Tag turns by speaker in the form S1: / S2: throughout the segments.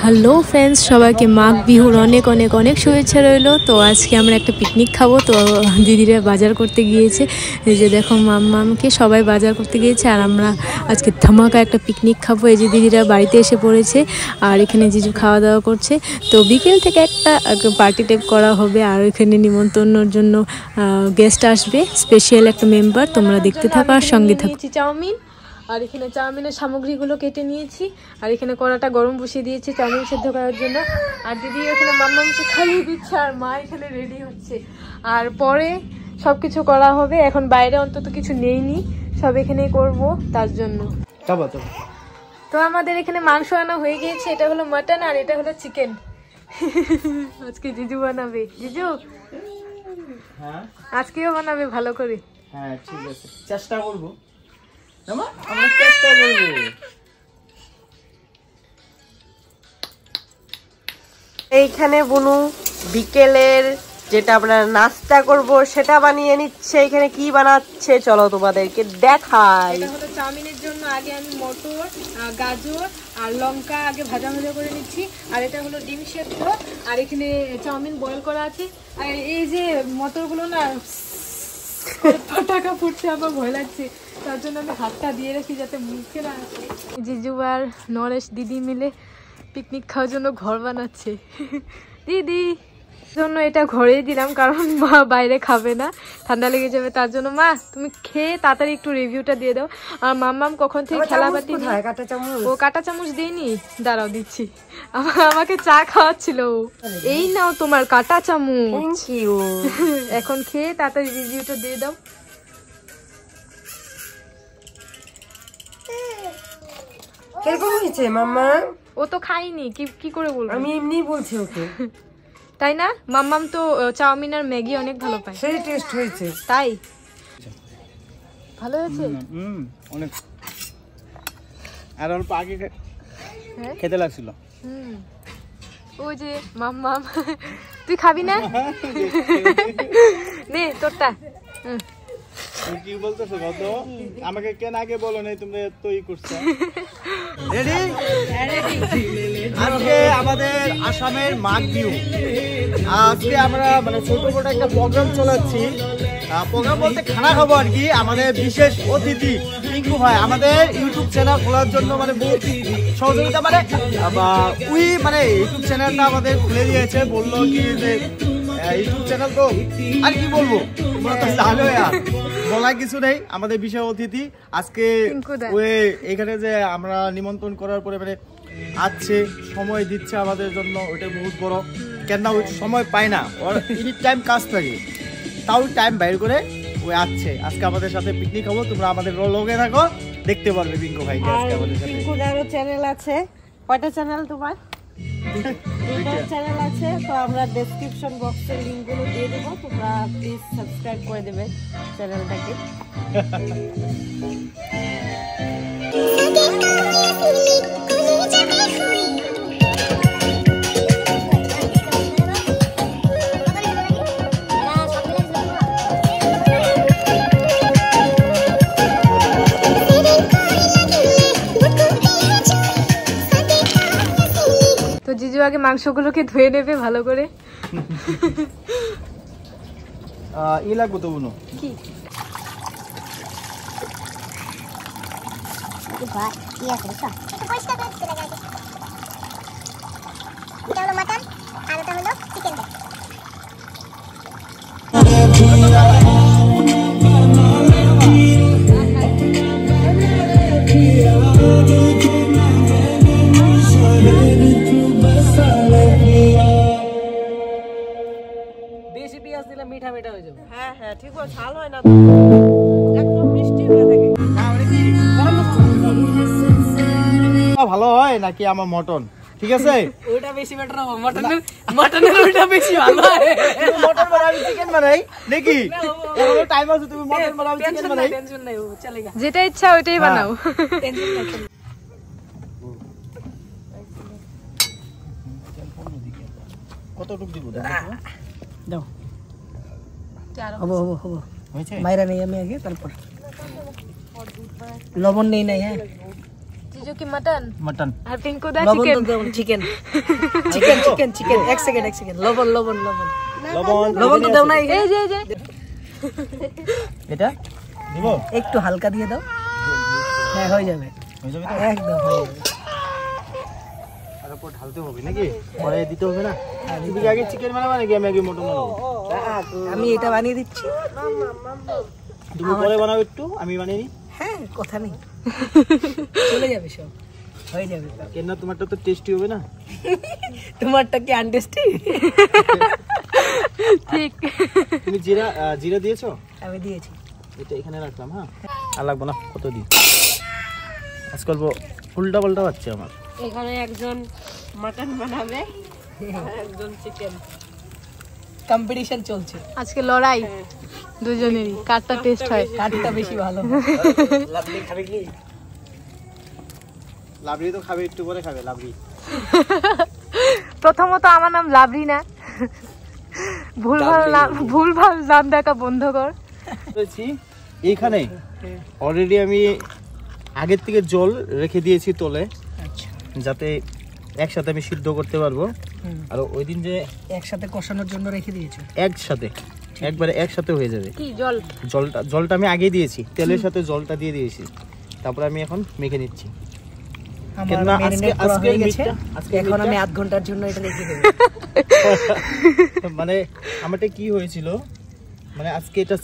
S1: Hello friends, সবাইকে মাঘ বিহুর অনেক অনেক অনেক শুভেচ্ছা রইল। তো আজকে আমরা একটা পিকনিক খাবো। তো দিদিরা বাজার করতে গিয়েছে, এই যে দেখো মামকে সবাই বাজার করতে গিয়েছে, আর আমরা আজকে ধামাকা একটা পিকনিক খাবো। এই যে দিদিরা বাড়িতে এসে পড়েছে, আর এখানে জিজু খাওয়া দাওয়া করছে। তো বিকেল থেকে একটা পার্টি টাইপ করা হবে, আর এখানে নিমন্ত্রণের জন্য গেস্ট আসবে, স্পেশাল একটা মেম্বার। তোমরা দেখতে থাকো আর সঙ্গে থাকো। চাউমিন, আর এখানে চাউমিনের সামগ্রীগুলো কেটে নিয়েছি, আর এখানে কড়াটা গরম বসিয়ে দিয়েছি চাউমিন সেদ্ধ করার জন্য। আর দিদি এখানে মাম্মামকে খাইয়ে দিচ্ছে, আর মা এখানে রেডি হচ্ছে। আর পরে সব কিছু করা হবে। এখন বাইরে অন্তত কিছু নেইনি, সব এখানেই করব তার জন্য। তো আমাদের এখানে মাংস আনা হয়ে গিয়েছে, এটা হলো মাটন আর এটা হলো চিকেন। আজকে জিজু বানাবে। জিজু আজকেও বানাবে ভালো করে।
S2: হ্যাঁ ঠিক আছে, চেষ্টা করবো।
S3: এইখানে বুনু বিকেলের যেটা আমরা নাস্তা করব সেটা বানিয়ে নিচ্ছে। এখানে কি বানাচ্ছে চলো তোমাদেরকে দেখাই।
S1: এটা হলো চাউমিনের জন্য আগে আমি মটর, গাজর আর লঙ্কা আগে ভাজা ভাজা করে নিচ্ছি। আর এটা হলো ডিম সেদ্ধ, আর এখানে চাউমিন বয়েল করা আছে। আর এই যে মটরগুলো না টাকা ফুটছে, আমার ভয় লাগছে, তার জন্য আমি হাতটা দিয়ে রাখি যাতে মুখে না আসে। জিজু আর নরেশ দিদি মিলে পিকনিক খাওয়ার জন্য ঘর বানাচ্ছে। দিদি জন্য এটা ঘরেই দিলাম, কারণ মা বাইরে খাবে না, ঠান্ডা লেগে যাবে, তার জন্য। মা তুমি খেয়ে তাড়াতাড়ি একটু রিভিউটা দিয়ে দাও। আর মাম্মাম কখন থেকে খেলাপাতি, ও কাঁটা চামচ দিইনি, দাঁড়াও দিচ্ছি। আমাকে চা খাওয়াচ্ছিল। এই নাও তোমার কাঁটা চামচ। এখন খেয়ে তাড়াতাড়ি রিভিউটা দিয়ে দাও।
S3: কিরকম হয়েছে মাম্মা?
S1: ও তো খাইনি, কি করে বলবো,
S3: আমি এমনি বলছি ওকে।
S1: তাই না? মাম্মাম তো চাউমিন আর ম্যাগি অনেক ভালো পায়।
S3: সেই টেস্ট হয়েছে
S1: তাই ভালো হয়েছে
S2: অনেক। আর অল্প আগে খেতে লাগছিল।
S1: ওই যে মাম্মাম, তুই খাবি না? নে তোরটা।
S2: কি বলতেছো কত? আমাকে কেন আগে বলো নাই, তোমরা এত ই করছো। রেডি? আজকে আমাদের আসামের মাঘ বিহু। আজকে আমরা মানে ছোট ছোট একটা প্রোগ্রাম চালাচ্ছি। প্রোগ্রাম বলতে খানা খাবো আর কি। আমাদের বিশেষ অতিথি পিঙ্কু ভাই আমাদের ইউটিউব চ্যানেল খোলার জন্য মানে বহুত সহযোগিতা, মানে মানে ইউটিউব চ্যানেলটা আমাদের খুলে দিয়েছে। বললো কি যে ইউটিউব চ্যানেল তো আর কি বলবো, তোমরা তো জানো, আর বলার কিছু নেই। আমাদের বিশেষ অতিথি আজকে এখানে যে আমরা নিমন্ত্রণ করার পরে মানে আসছে, সময় দিচ্ছে আমাদের জন্য, ওইটা বহুত বড়। কেননা ওই সময় পায় না, ওর এনি টাইম কাজ থাকে, তাও টাইম বাইর করে ওই আসছে। আজকে আমাদের সাথে পিকনিক হবো, তোমরা আমাদের লগে থাকো, দেখতে পারবে পিঙ্কু ভাইকে আজকে আমাদের সাথে।
S3: পিঙ্কুর আরো চ্যানেল আছে। কয়টা চ্যানেল তোমার? দুটো চ্যানেল আছে। তো আমরা ডেসক্রিপশন বক্সে লিংকগুলো দিয়ে দেবো, তোমরা প্লিজ সাবস্ক্রাইব করে দেবে চ্যানেলটাকে।
S1: জিজু আগে মাংসগুলোকে ধুয়ে নেবে ভালো করে।
S2: ই লাগবো তো বুনো
S1: কি
S4: মাটন আর ওটা হলো চিকেন।
S3: বেশি পেঁয়াজ দিলে মিঠা মিঠা হয়ে যাবে। হ্যাঁ হ্যাঁ ঠিক আছে, ঝাল হয় না, একদম মিষ্টি হয়ে থাকে।
S2: ভালো হয় নাকি আমার মটন? ঠিক আছে,
S3: ওইটা বেশি বেটার হবে। মটনের ওইটা বেশি ভালো হয়।
S2: মটন বানাবি চিকেন বানাই নাকি? এখনো টাইম আছে, তুমি মটন বানাবি চিকেন বানাই,
S3: টেনশন নাই, ও চলেগা।
S1: যেটা ইচ্ছা ওইটাই বানাও।
S3: টেনশন নাই।
S2: কতটুকু দিব?
S3: দাও, হবো হবো হবো। মাইরা নেই আমি আগে, তারপর লবণ নেই নাই। হ্যাঁ
S1: जीजू की मटन
S2: मटन
S1: और पिंकू दा
S3: লবণ
S1: चिकन
S3: তো চিকেন চিকেন চিকেন চিকেন এক সেকেন্ড লবণ লবণ লবণ
S2: লবণ
S3: লবণ তো দাও না
S1: এই যে এই যে
S2: এটা দিব
S3: একটু হালকা দিয়ে দাও হ্যাঁ হয়ে যাবে
S2: হয়ে যাবে তো
S3: একদম হয়ে যাবে
S2: আর উপর ঢালতে হবে নাকি পরে দিতে হবে না তুমি কি আগে চিকেন বানাবে নাকি আমি আগে মটন বানাবো
S3: আমি এটা বানিয়ে দিচ্ছি
S2: তুমি পরে বানাও একটু আমি বানিয়ে নিই
S3: হ্যাঁ কথা নেই চলে যাবে সব হয়ে যাবে
S2: কেন না তোমারটা তো টেস্টি হবে না
S3: তোমারটা কি আনটেস্টি
S1: ঠিক
S2: তুমি জিরা দিয়েছো
S3: আমি দিয়েছি
S2: এটা এখানে রাখলাম হ্যাঁ আর লাগবে না কত দিই আজকাল উল্টা পাল্টা হচ্ছে আমার
S3: এখানে একজন মাটন বানাবে আর একজন চিকেন কম্পিটিশন চলছে
S1: আজকে লড়াই দুজনেরই কারটা টেস্ট হয়
S3: কাটটা বেশি ভালো লাভলি খাবে কি
S2: লাবড়ি তো খাবে একটু পরে খাবে লাবড়ি
S1: প্রথমত আমার নাম লাভরি না ভুলভাল নাম দেখা বন্ধ কর
S2: বলছি এইখানে অলরেডি আমি আগের থেকে জল রেখে দিয়েছি তলে
S3: আচ্ছা
S2: যাতে একসাথে আমি সিদ্ধ করতে পারবো আর ওই দিন যে
S3: একসাথে কষানোর জন্য রেখে দিয়েছো
S2: একসাথে একবারে একসাথে হয়ে যাবে
S1: কি জল
S2: জলটা আমি আগে দিয়েছি তেলের সাথে জলটা দিয়ে দিয়েছি তারপর আমি এখন মেখে নিচ্ছি
S3: আমার
S2: কেননা
S3: ম্যারিনেট করা
S2: আজকে
S3: হয়ে গেছে
S2: আজকে
S3: এখন আমি আধ ঘন্টার জন্য এটা রেখে দেব
S2: মানে আমারটা কি হয়েছিল মানে আজকে এটা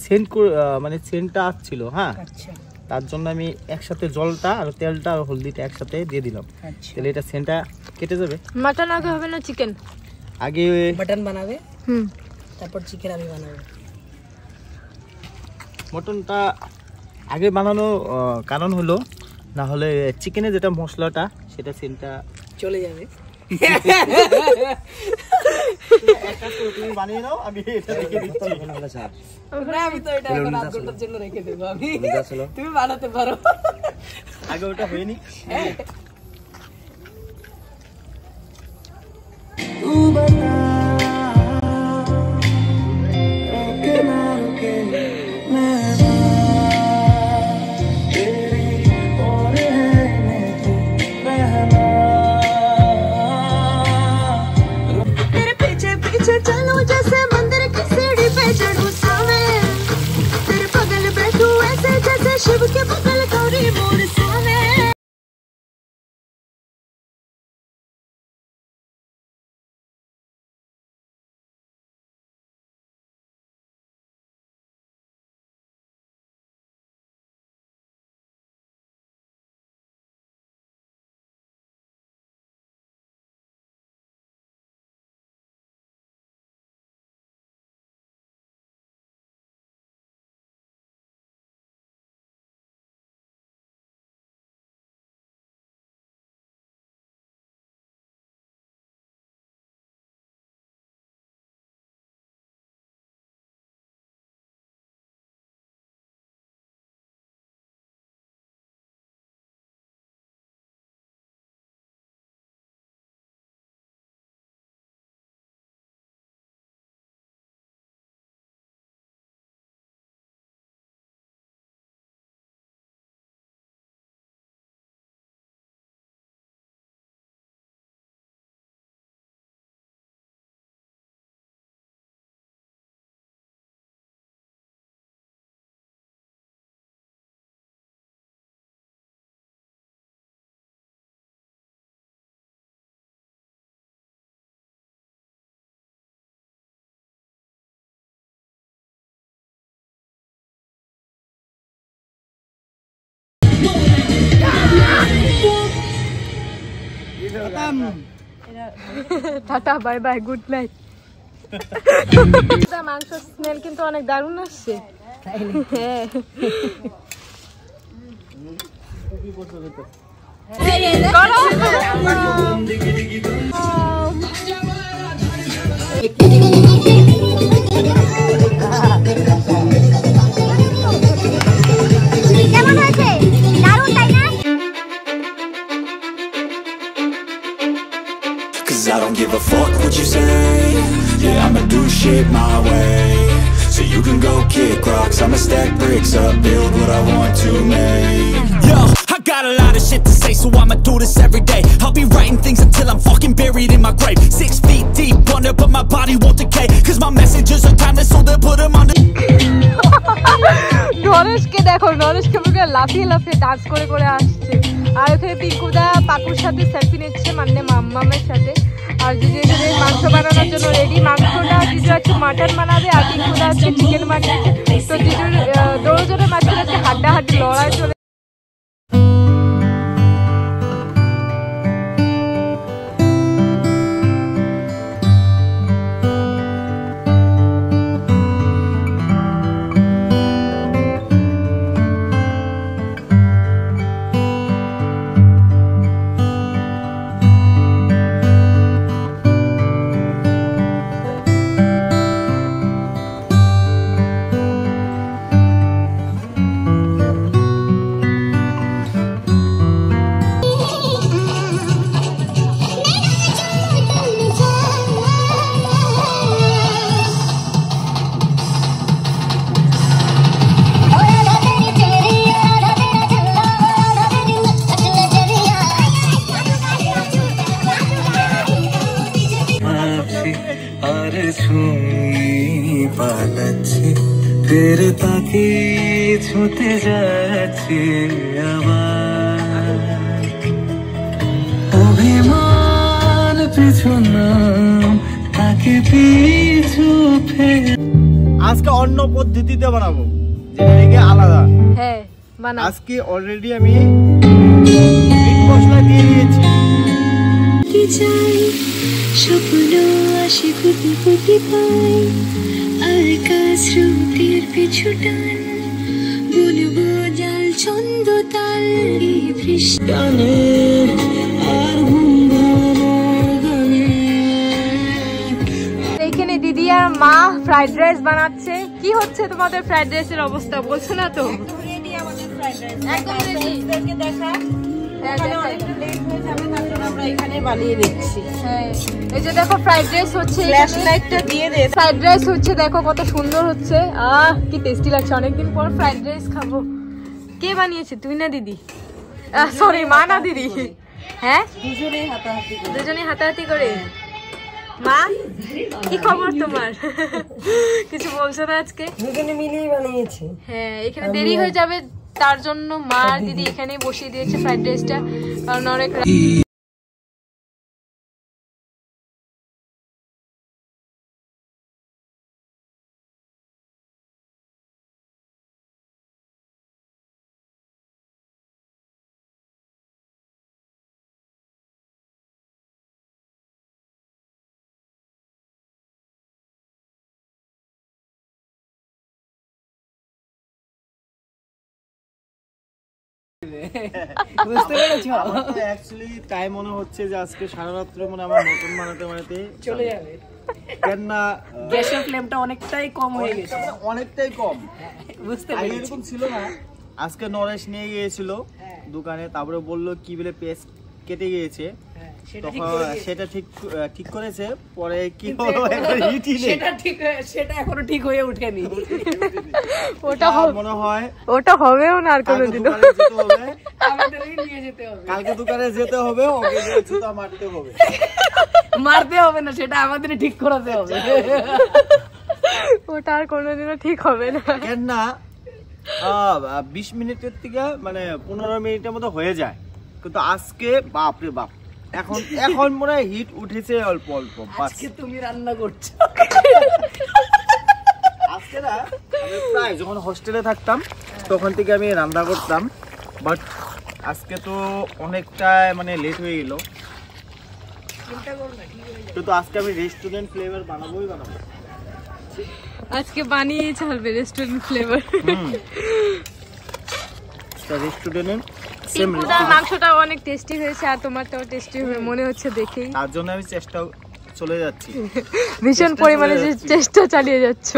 S2: মানে সেন্টটা আসছিল হ্যাঁ
S3: আচ্ছা
S2: তার জন্য আমি একসাথে জলটা আর তেলটা আর হলদিটা একসাথে দিয়ে দিলাম
S3: আচ্ছা
S2: তাহলে এটা সেন্টটা কেটে যাবে
S1: মাটন আগে হবে না চিকেন
S2: আগে
S3: মাটন বানাবে
S1: হুম
S3: তারপর চিকেন আমি বানাবো
S2: মটনটা আগে বানানো কারণ হলো না হলে চিকেনের যেটা মশলাটা সেটা সেন্টটা
S3: চলে যাবে
S2: তুমি বানিয়ে নাও আমি এটা রেখে দিচ্ছি
S3: আমি তো এটা এখন আধ ঘন্টার জন্য রেখে দেবো আমি তুমি বানাতে পারো
S2: আগে ওটা হয়নি
S5: तेरे पीछे पीछे चलूं जैसे मंदिर की सीढ़ी पे चढ़ूं सावे तेरे बगल बैठूं ऐसे जैसे शिव के बगल गौरी मोर Save
S1: tata bye bye good night মাংস স্মেল কিন্তু অনেক দারুণ আসছে হ্যাঁ
S4: কেমন হয়েছে দারুণ তাই না
S6: Cause I don't give a fuck what you say. Yeah, I'ma do shit my way. So you can go kick rocks, I'ma stack bricks up, build what I want to make. Yo, I got a lot of shit to say, so I'ma do this every day. I'll be writing things until I'm fucking buried in my grave. 6 feet deep under, but my body won't decay. Cause my messages are timeless, so they'll put them on the...
S1: নরেশকে দেখো, নরেশকে পুরো লাফিয়ে লাফিয়ে dance করে করে আসছে। আর ওখানে পিঙ্কুদা পাকুর সাথে selfie নিচ্ছে, মানে মাম্মামের সাথে। আর যদি এখানে মাংস বানানোর জন্য রেডি, মাংসটা জিজু আজকে মাটন বানাবে আর পিঙ্কুদা আজকে চিকেন বানিয়েছে। তো জিজুর দৌড়জোড়ের মাঝখানে আজকে হাড্ডাহাড্ডি লড়াই চলে।
S7: तेरे ताके छूते जाच्छे आबार अभिमान पिछु नाम ताके पिछु फेर
S2: আজকে অন্য পদ্ধতিতে বানাবো, যেটা থেকে আলাদা।
S1: হ্যাঁ বানাও।
S2: আজকে অলরেডি আমি মিট মশলা দিয়ে দিয়েছি।
S5: কি চাই স্বপ্ন আসে ফুটি ফুটি পাই আর কাস্রোতের পিছু টান বুনবো জাল ছন্দ তাল এই বৃষ্টি আর
S1: এইখানে দিদি আর মা ফ্রাইড রাইস বানাচ্ছে। কি হচ্ছে তোমাদের ফ্রাইড রাইসের অবস্থা, বলছো না তো?
S3: রেডি আমাদের ফ্রাইড রাইস,
S1: একদম রেডি।
S3: আপনাদেরকে দেখা এখানে অনেকটা লেট হয়ে যাবে, তার জন্য আমরা এখানে বানিয়ে নিচ্ছি।
S1: হ্যাঁ এই যে দেখো ফ্রাইড রাইস হচ্ছে,
S3: ফ্ল্যাশ লাইটটা দিয়ে দে।
S1: ফ্রাইড রাইস হচ্ছে, দেখো কত সুন্দর হচ্ছে। কি টেস্টি লাগছে, অনেকদিন পর ফ্রাইড রাইস খাবো। কে বানিয়েছে, তুই না দিদি? সরি মা না দিদি? হ্যাঁ
S3: দুজনেই হাতাহাতি করে।
S1: দুজনে হাতাহাতি করে। মা কি খবর তোমার? কিছু বলছো না আজকে?
S3: দুজনে মিলেই বানিয়েছি।
S1: হ্যাঁ এখানে দেরি হয়ে যাবে, তার জন্য মা আর দিদি এখানে বসিয়ে দিয়েছে ফ্রাইড রাইসটা, কারণ অনেক
S2: বুঝতে পেরেছো? অ্যাকচুয়ালি তাই মনে হচ্ছে যে আজকে সারা রাত্র মানে আমার মটন বানাতে
S3: চলে যাবে,
S2: কেন না
S3: গ্যাসের ফ্লেমটা অনেকটাই কম হয়ে গেছে।
S2: অনেকটাই কম,
S3: বুঝতে
S2: আগে
S3: পেরেছি।
S2: এরকম ছিল না। আজকে নরেশ নিয়ে গিয়েছিল দোকানে, তারপরে বললো কি বলে পেস্ট কেটে গিয়েছে, তখন সেটা ঠিক করেছে। পরে কি হলো,
S3: সেটা এখনো ঠিক হয়ে ওঠেনি।
S1: ওটা
S2: মনে হয়
S1: ওটা হবেও না আর কোনোদিনও।
S3: আমাদেরই নিয়ে যেতে হবে,
S2: কালকে দোকানে যেতে হবে, ওকে জুতা মারতে হবে।
S3: মারতে হবে না, সেটা আমাদের ঠিক করাতে হবে।
S1: ওটা আর কোনোদিনও ঠিক হবে না।
S2: কেন না 20 মিনিটের থেকে মানে 15 মিনিটের মতো হয়ে যায়, কিন্তু আজকে বাপরে বাপ, এখন মনে হয় হিট উঠেছে অল্প অল্প।
S3: আজকে তুমি রান্না করছো।
S2: আজকে না আমি প্রায় যখন হোস্টেলে থাকতাম তখন থেকে আমি রান্না করতাম, বাট আজকে তো অনেকটা মানে লেট হয়ে গেল, কিন্তু আজকে আমি রেস্টুরেন্ট ফ্লেভার বানাবোই বানাবো।
S1: আজকে বানিয়ে ছাড়বে রেস্টুরেন্ট ফ্লেভার।
S2: রেস্টুরেন্টের
S1: পিঙ্কুদার মাংসটাও অনেক টেস্টি হয়েছে আর তোমারটাও টেস্টি হবে মনে হচ্ছে দেখেই,
S2: তার জন্য আমি চেষ্টা চলে যাচ্ছি,
S1: ভীষণ পরিমাণে চেষ্টা চালিয়ে যাচ্ছ।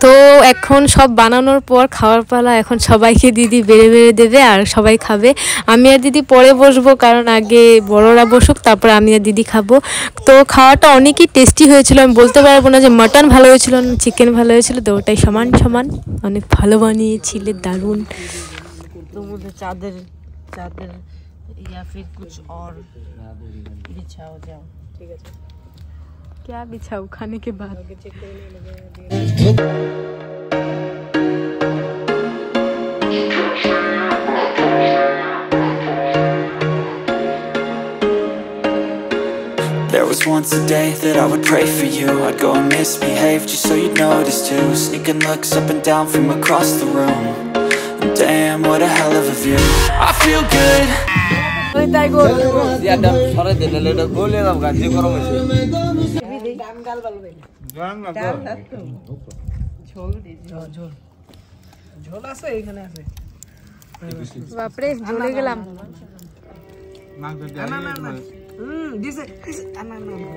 S1: তো এখন সব বানানোর পর খাওয়ার পালা, এখন সবাইকে দিদি বেড়ে বেড়ে দেবে আর সবাই খাবে। আমি আর দিদি পরে বসবো, কারণ আগে বড়রা বসুক তারপর আমি আর দিদি খাবো। তো খাওয়াটা অনেকই টেস্টি হয়েছিল, আমি বলতে পারবো না যে মাটন ভালো হয়েছিল না চিকেন ভালো হয়েছিল, তো ওটাই সমান সমান, অনেক ভালো বানিয়েছিলে, দারুণ।
S3: तो मुझे चादर चादर या फिर कुछ और बिछाओ जाओ। ठीक है,
S1: क्या बिछाओ खाने के बाद?
S6: There was once a day that I would pray for you. I'd go and misbehave just so you'd notice too. Sneaking looks up and down from across the room. And damn, what a hell of a view. I feel good.
S1: বাপরে জ্বলে গেলাম।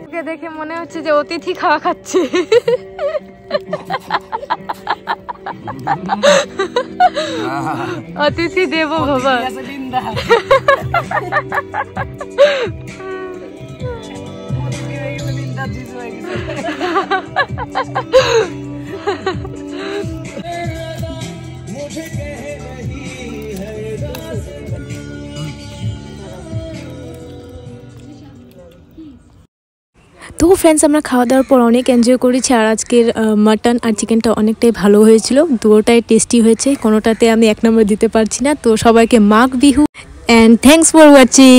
S1: ওকে দেখে মনে হচ্ছে যে অতিথি খাওয়া খাচ্ছে। অতিথি দেব বাবা। তো ফ্রেন্ডস, আমরা খাওয়া দাওয়ার পর অনেক এনজয় করেছি, আর আজকের মাটন আর চিকেনটা অনেকটাই ভালো হয়েছিল, দুটোটাই টেস্টি হয়েছে, কোনোটাতে আমি 1 নম্বর দিতে পারছি না। তো সবাইকে Magh Bihu and thanks for watching.